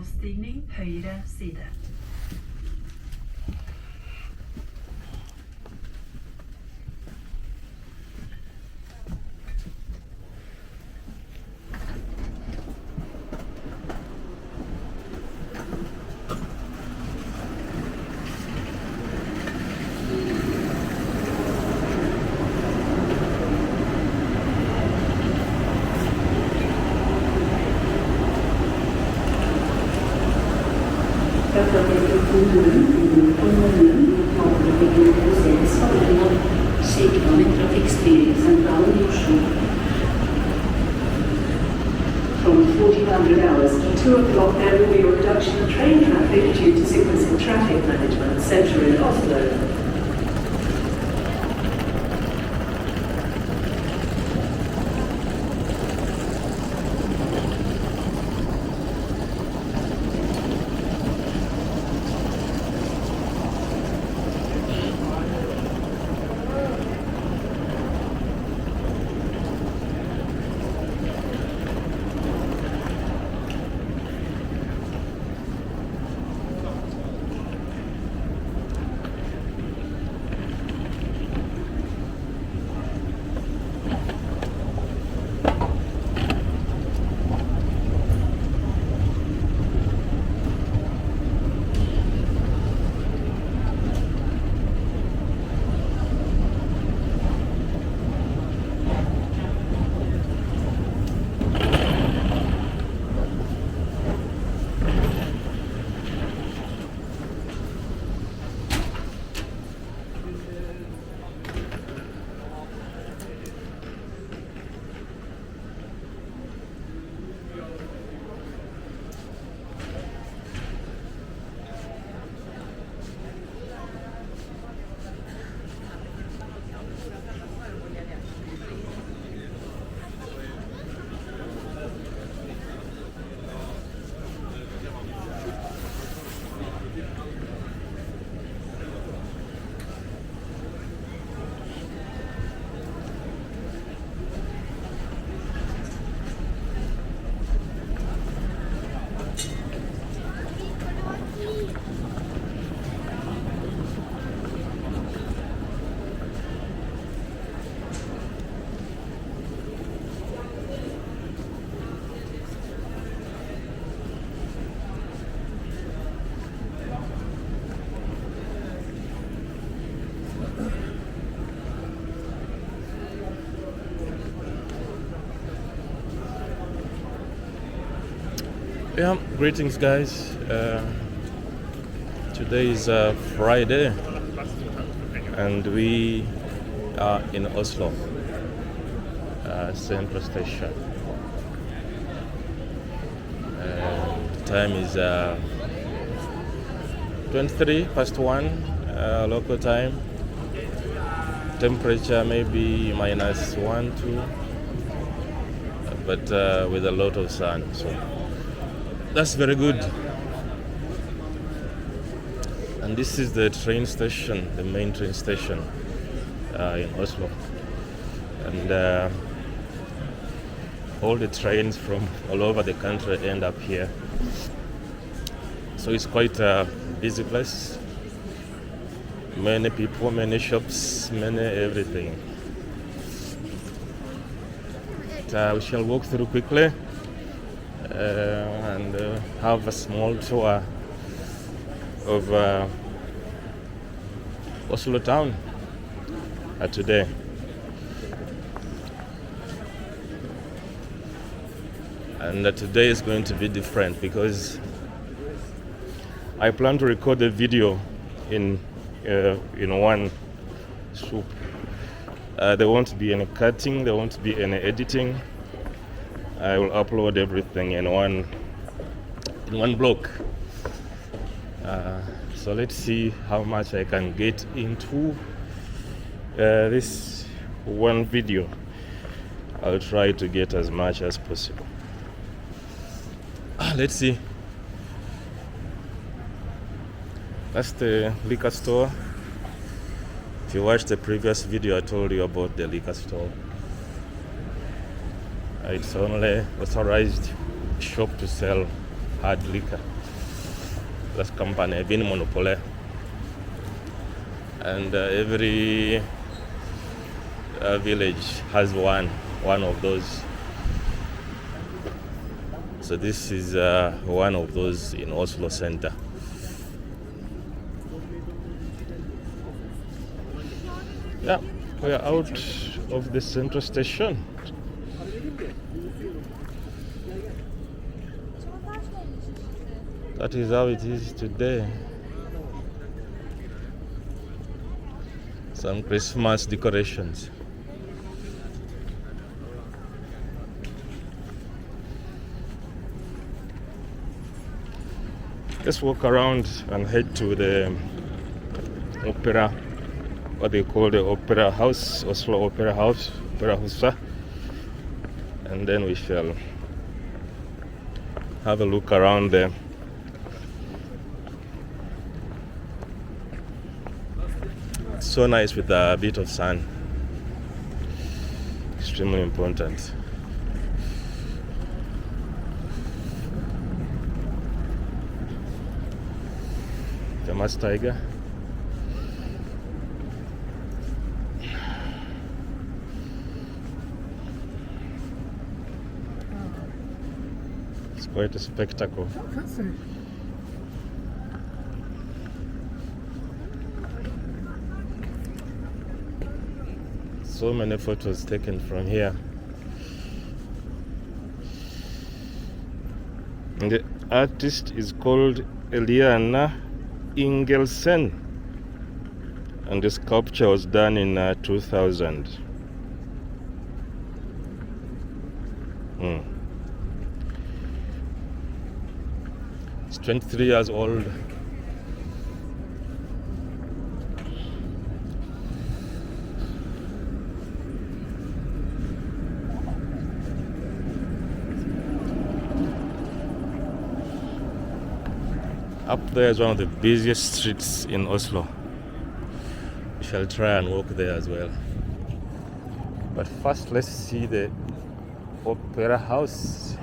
Avstigning høyre side. From 1400 hours to 2 o'clock there will be a reduction in train traffic due to sequencing traffic management centre in Oslo. Yeah, greetings guys. Today is Friday and we are in Oslo Central Station. The time is 1 local time. Temperature maybe -1, 2, but with a lot of sun, so that's very good. And this is the train station, the main train station in Oslo. And all the trains from all over the country end up here. So it's quite a busy place. Many people, many shops, many everything. We shall walk through quickly and have a small tour of Oslo town today. And today is going to be different because I plan to record a video in one swoop. There won't be any cutting, there won't be any editing. I will upload everything in one block. So let's see how much I can get into this one video. I'll try to get as much as possible. Let's see. That's the liquor store. If you watched the previous video, I told you about the liquor store. It's only authorized shop to sell hard liquor. Das company, Vinmonopolet. And every village has one of those. So this is one of those in Oslo center. Yeah, we are out of the central station. That is how it is today. Some Christmas decorations. Let's walk around and head to the opera, what they call the Opera House, Oslo Opera House, Operahuset, and then we shall have a look around there. So nice with a bit of sun. Extremely important. Famous tiger. It's quite a spectacle. So many photos taken from here. And the artist is called Eliana Ingelsen, and the sculpture was done in 2000. It's 23 years old. Up there is one of the busiest streets in Oslo. We shall try and walk there as well. But first, let's see the Opera House.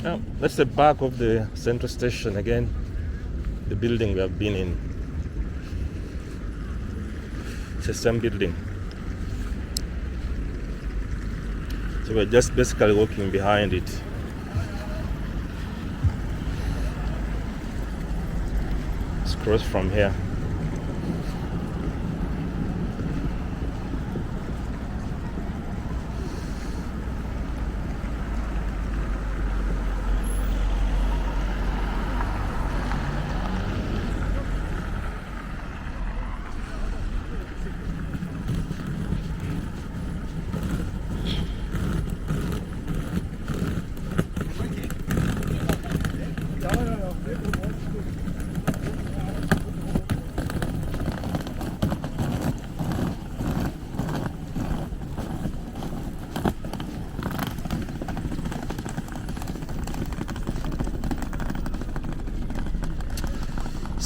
Oh, that's the back of the central station again, the building we have been in. It's the same building. So we're just basically walking behind it. It's across from here.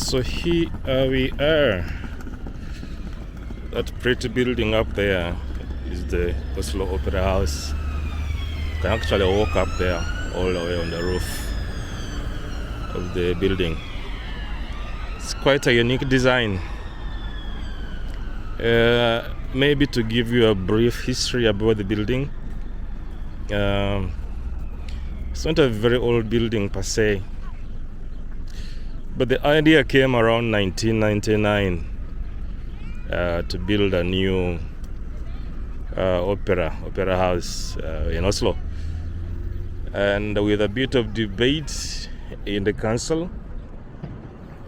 So here we are. That pretty building up there is the Oslo Opera House. You can actually walk up there all the way on the roof of the building. It's quite a unique design. Maybe to give you a brief history about the building. It's not a very old building per se, but the idea came around 1999 to build a new opera house in Oslo. And with a bit of debate in the council,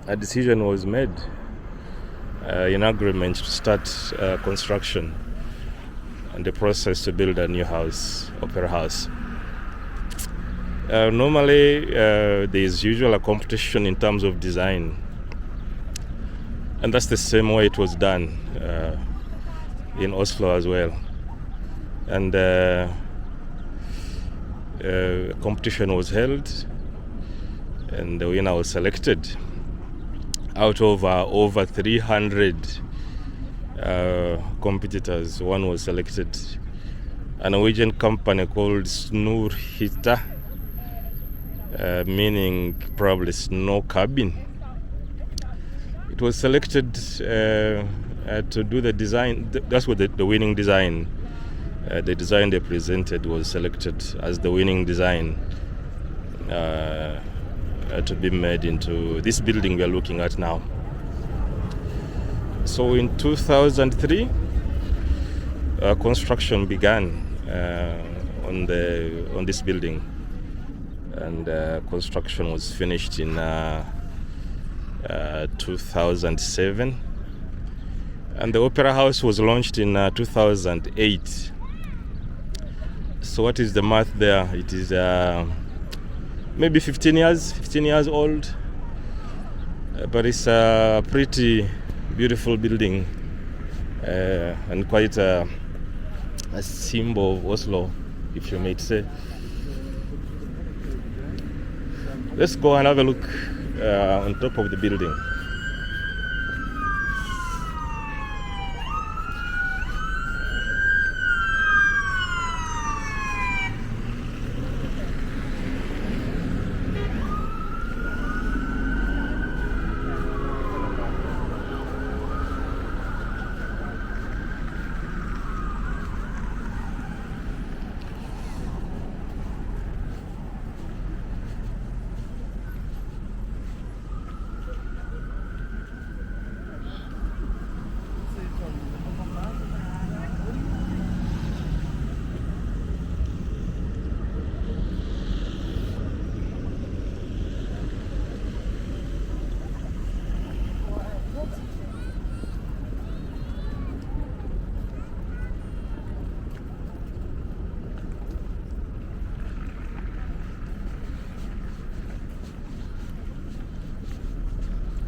a decision was made in agreement to start construction and the process to build a new house, opera house. Normally, there is usually a competition in terms of design, and that's the same way it was done in Oslo as well. And competition was held, and the winner was selected. Out of over 300 competitors, one was selected. A Norwegian company called Snorhita, meaning probably snow cabin. It was selected to do the design. That's what the winning design. The design they presented was selected as the winning design to be made into this building we are looking at now. So in 2003, construction began on this building, and construction was finished in 2007, and the Opera House was launched in 2008. So what is the math there? It is maybe 15 years old, but it's a pretty beautiful building and quite a symbol of Oslo, if you may say. Let's go and have a look on top of the building.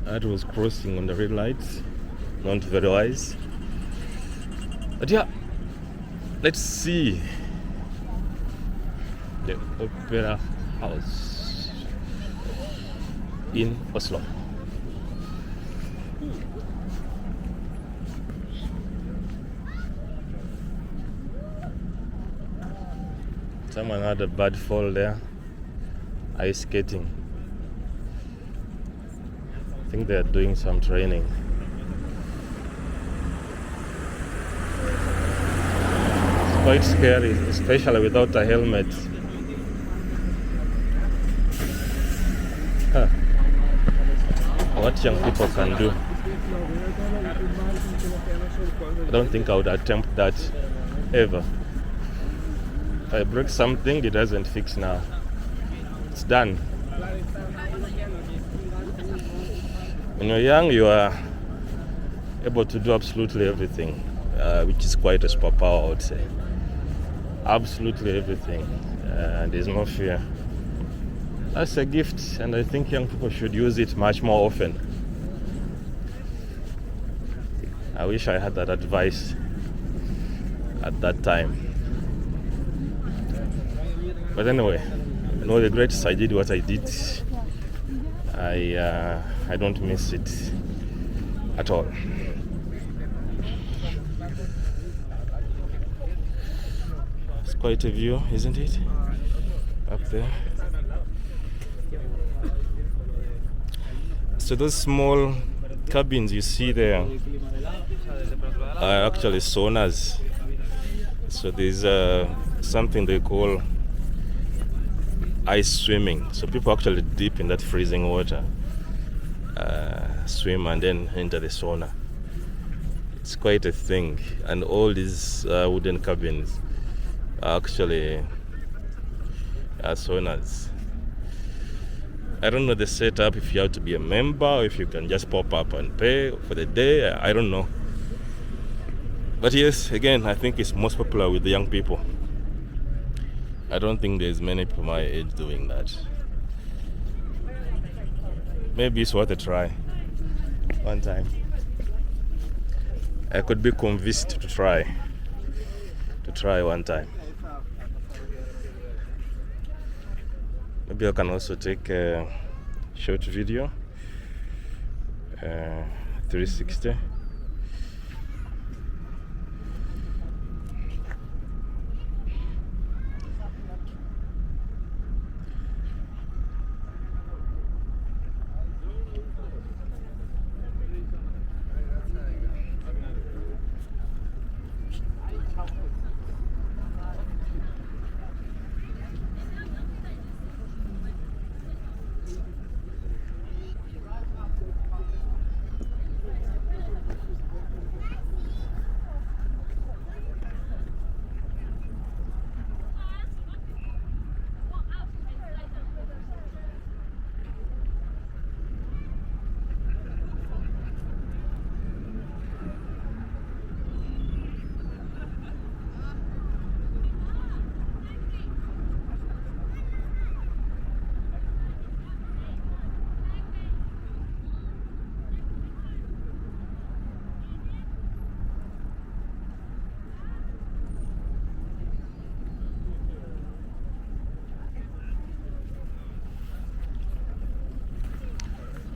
That was crossing on the red lights, not very wise. But yeah, let's see the Opera House in Oslo. Someone had a bad fall there, ice skating. I think they're doing some training. It's quite scary, especially without a helmet. Huh. What young people can do. I don't think I would attempt that ever. If I break something, it doesn't fix now. It's done. When you're young, you are able to do absolutely everything, which is quite a superpower, I would say. Absolutely everything. There's no fear. That's a gift, and I think young people should use it much more often. I wish I had that advice at that time. But anyway, I know the greatest I did what I did. I don't miss it at all. It's quite a view, isn't it? Up there. So those small cabins you see there are actually saunas. So there's something they call ice swimming. So people actually dip in that freezing water, swim, and then enter the sauna. It's quite a thing. And all these wooden cabins are actually saunas. I don't know the setup, if you have to be a member or if you can just pop up and pay for the day. I don't know. But yes, again, I think it's most popular with the young people. I don't think there's many people my age doing that. Maybe it's worth a try one time. I could be convinced to try one time. Maybe I can also take a short video, 360.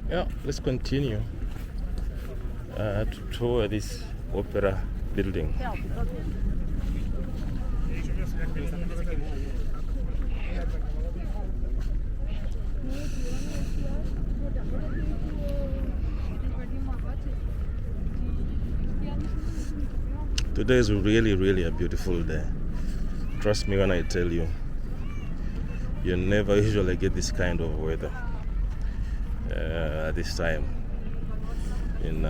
Yeah, let's continue to tour this opera building. Today is really a beautiful day. Trust me when I tell you, you never usually get this kind of weather at this time in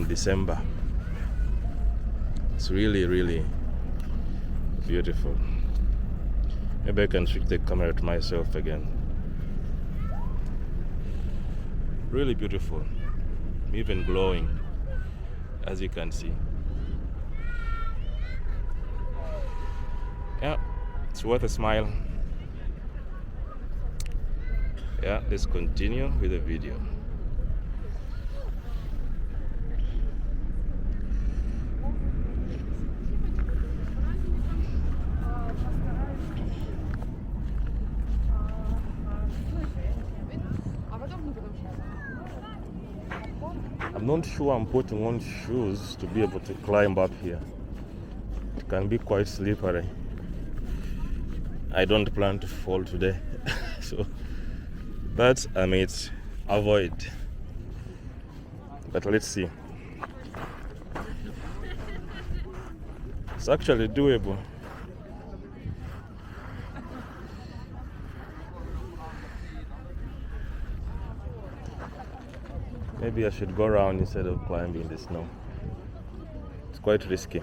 December. It's really beautiful. Maybe I can switch the camera to myself again. Really beautiful, even glowing, as you can see. Yeah, it's worth a smile. Yeah, let's continue with the video. I'm not sure I'm putting on shoes to be able to climb up here. It can be quite slippery. I don't plan to fall today. So that I may avoid. But let's see. It's actually doable. Maybe I should go around instead of climbing the snow. It's quite risky.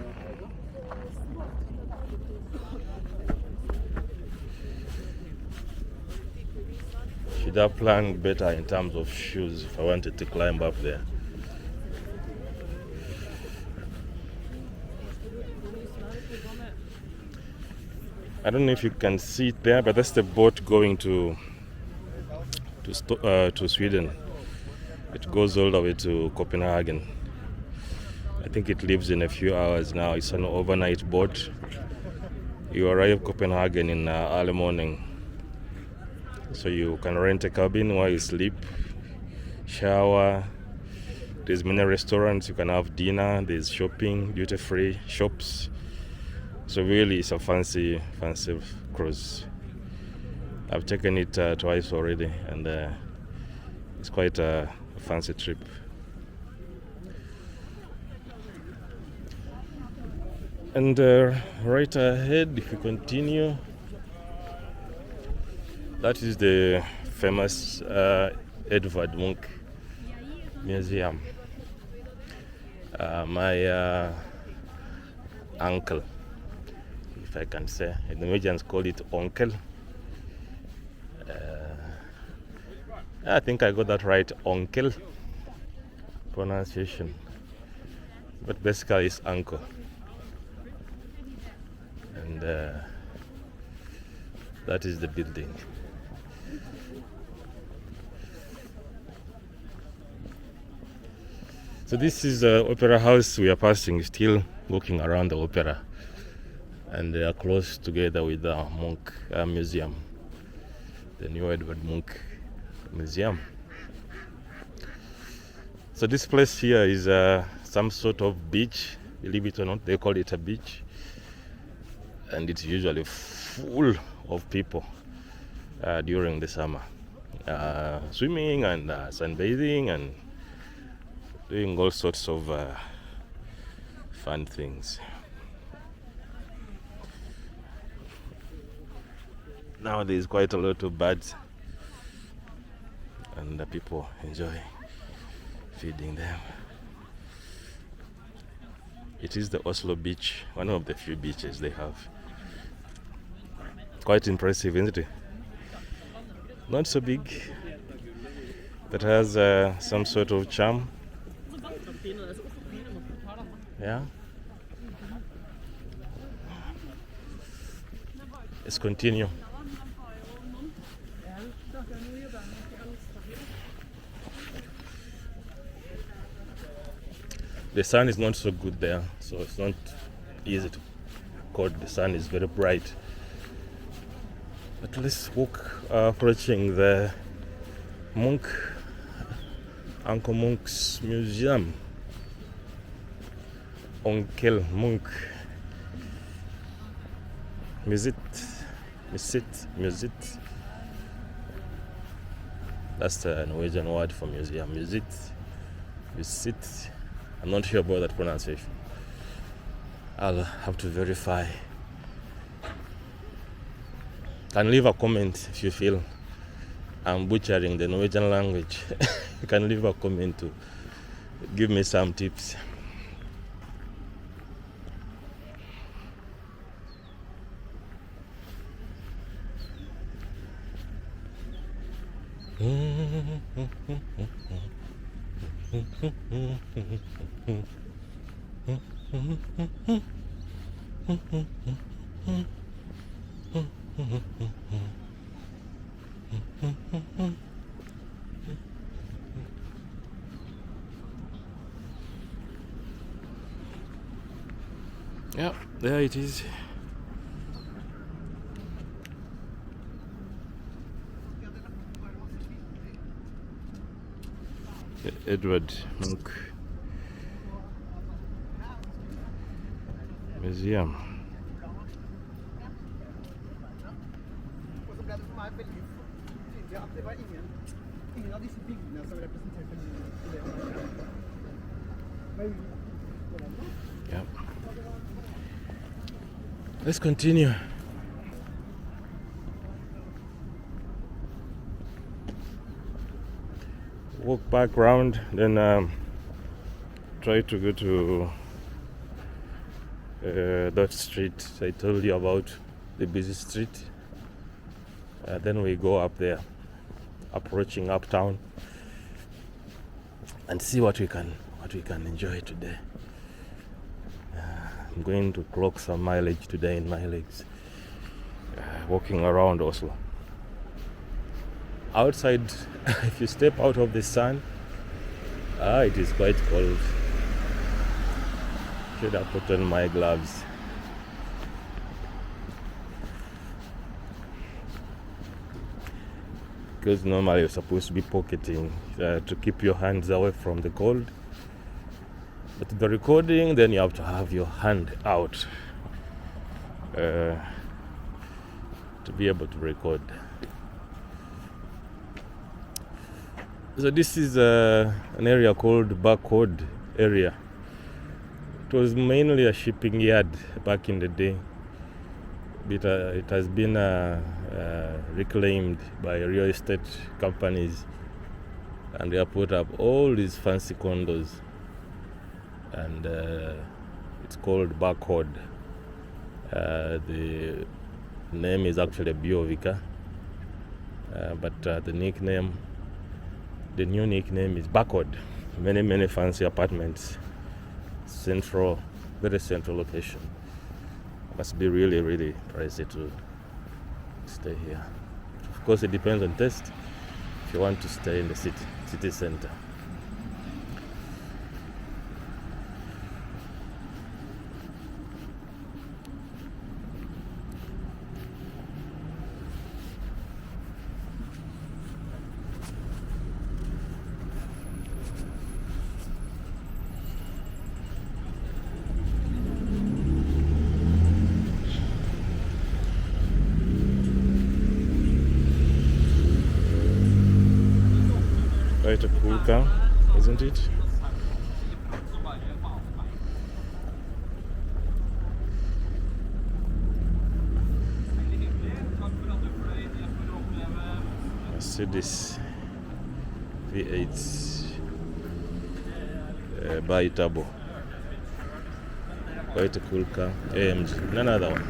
Should have planned better in terms of shoes if I wanted to climb up there. I don't know if you can see it there, but that's the boat going to Sweden. It goes all the way to Copenhagen. I think it leaves in a few hours now. It's an overnight boat. You arrive Copenhagen in early morning. So you can rent a cabin while you sleep, shower. There's many restaurants, you can have dinner, there's shopping, duty-free shops. So really it's a fancy cruise. I've taken it twice already, and it's quite a fancy trip. And right ahead, if you continue, that is the famous Edvard Munch Museum. My uncle, if I can say, the Norwegians call it onkel. I think I got that right, onkel pronunciation, but basically it's uncle. And that is the building. So this is the Opera House we are passing, still walking around the opera, and they are close together with the Munch Museum, the new Edvard Munch Museum. So this place here is some sort of beach, believe it or not, they call it a beach, and it's usually full of people during the summer, swimming and sunbathing and doing all sorts of fun things. Now there's quite a lot of birds, and the people enjoy feeding them. It is the Oslo beach, one of the few beaches they have. Quite impressive, isn't it? Not so big, but has some sort of charm. Yeah. Let's continue. The sun is not so good there, so it's not easy to record. The sun is very bright. But let's walk approaching the Uncle Munch's museum. Onkel Munch. Musit. That's the Norwegian word for museum. Musit. I'm not sure about that pronunciation. I'll have to verify. Can leave a comment if you feel I'm butchering the Norwegian language. You can leave a comment to give me some tips. Yeah, there it is. The Edvard Munch Museum. Yeah. Let's continue. Walk back round, then try to go to that street I told you about, the busy street. Then we go up there, approaching uptown, and see what we can enjoy today. I'm going to clock some mileage today in my legs, walking around Oslo. Outside, if you step out of the sun, it is quite cold. Should have put on my gloves. because normally you're supposed to be pocketing to keep your hands away from the cold. But the recording, then you have to have your hand out to be able to record. So this is an area called Barcode area. It was mainly a shipping yard back in the day. But it has been reclaimed by real estate companies, and they have put up all these fancy condos, and it's called Barcode. The name is actually Biovika, but the new nickname is Barcode. Many fancy apartments, very central location. Must be really pricey to stay here. Of course, it depends on taste. If you want to stay in the city center. Quite a cool car, isn't it? Mercedes V8 by turbo. Quite a cool car. AMG. Another one.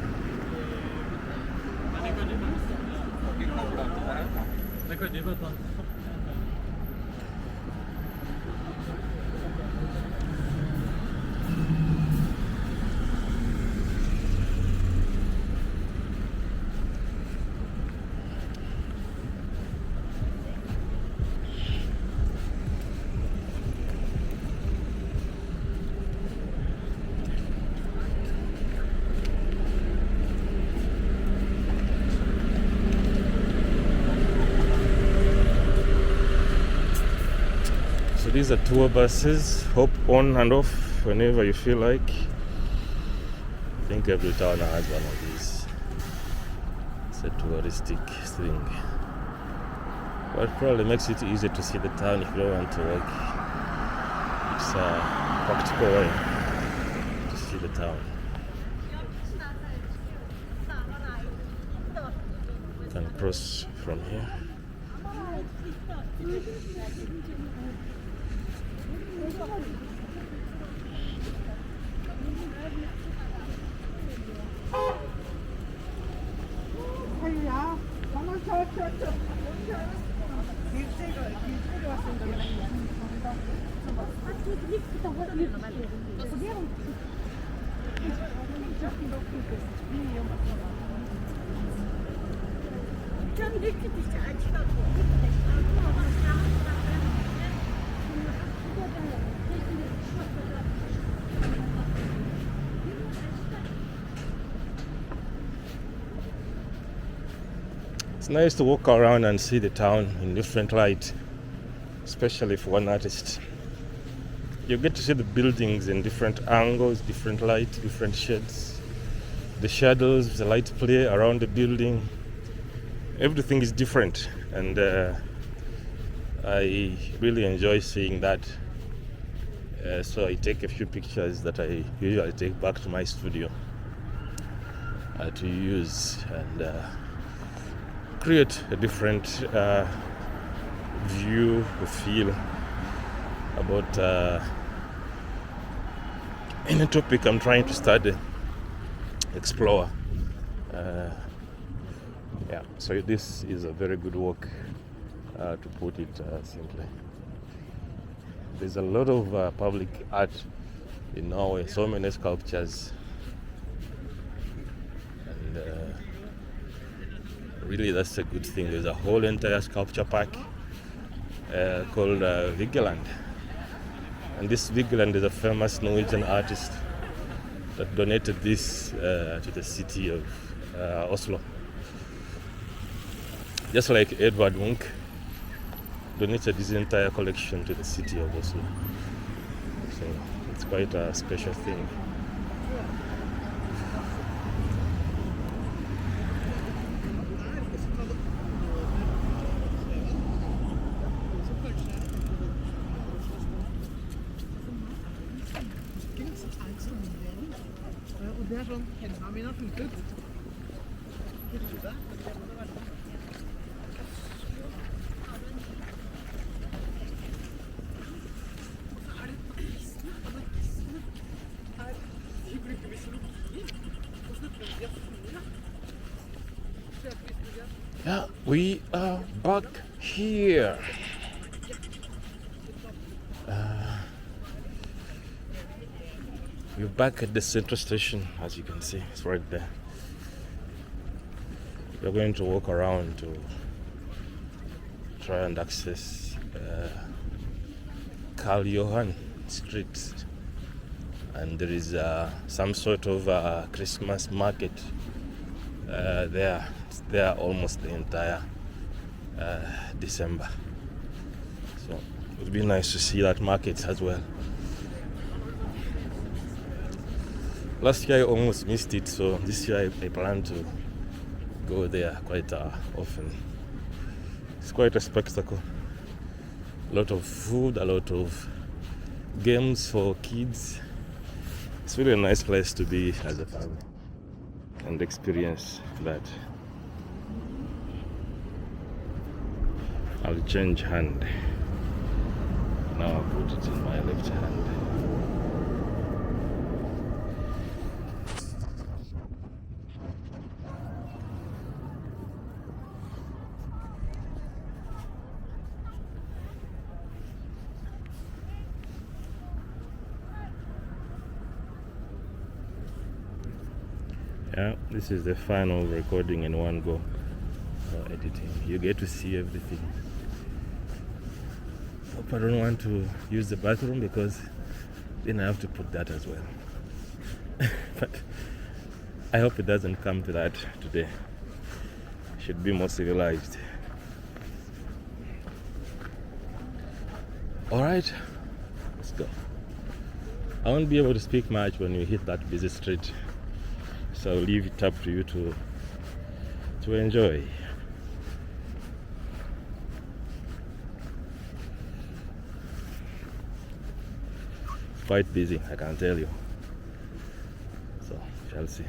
So these are tour buses. Hop on and off whenever you feel like. I think every town has one of these. It's a touristic thing. But it probably makes it easier to see the town if you don't want to walk. It's a practical way to see the town. You can cross from here. It's nice to walk around and see the town in different light, especially for one artist. You get to see the buildings in different angles, different light, different shades. The shadows, the light play around the building. Everything is different, and I really enjoy seeing that. So I take a few pictures that I usually take back to my studio to use and create a different view or feel about any topic I'm trying to study, explore. So this is a very good walk, to put it simply. There's a lot of public art in Norway, so many sculptures, and really that's a good thing. There's a whole entire sculpture park called Vigeland, and this Vigeland is a famous Norwegian artist that donated this to the city of Oslo. just like Edvard Munch donated his entire collection to the city of Oslo. So it's quite a special thing. Og det sånn, hendene mine har funket. Yeah, we are back here. We're back at the central station, as you can see. It's right there. We're going to walk around to try and access Karl Johan Street. And there is some sort of Christmas market there. It's there almost the entire December. So it would be nice to see that market as well. Last year I almost missed it, so this year I plan to go there quite often. It's quite a spectacle. A lot of food, a lot of games for kids. It's really a nice place to be as a family and experience that. I'll change hand. Now I'll put it in my left hand. Yeah, this is the final recording in one go. Editing. You get to see everything. Hope I don't want to use the bathroom because then I have to put that as well. But I hope it doesn't come to that today. Should be more civilized. Alright, let's go. I won't be able to speak much when you hit that busy street. So I'll leave it up to you to enjoy. Quite busy, I can tell you. So, shall see.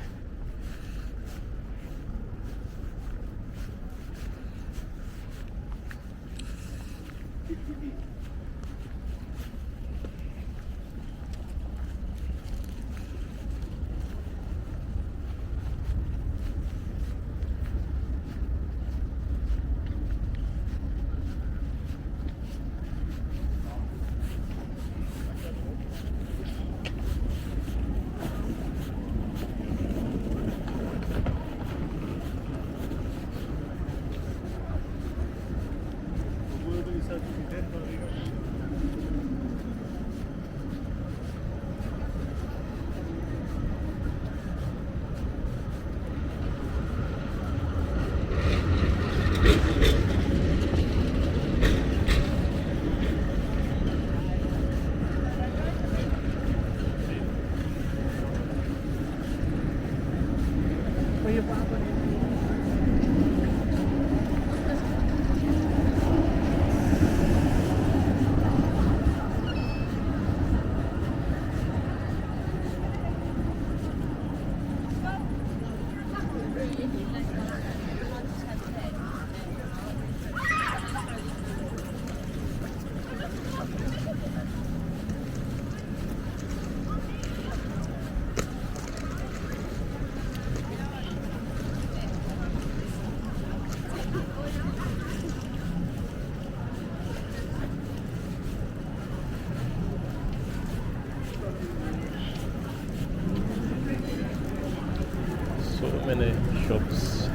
Many shops.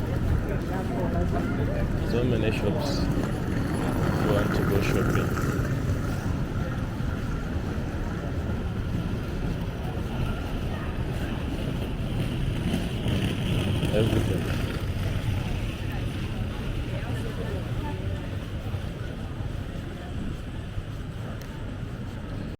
So many shops. You want to go shopping. Everything.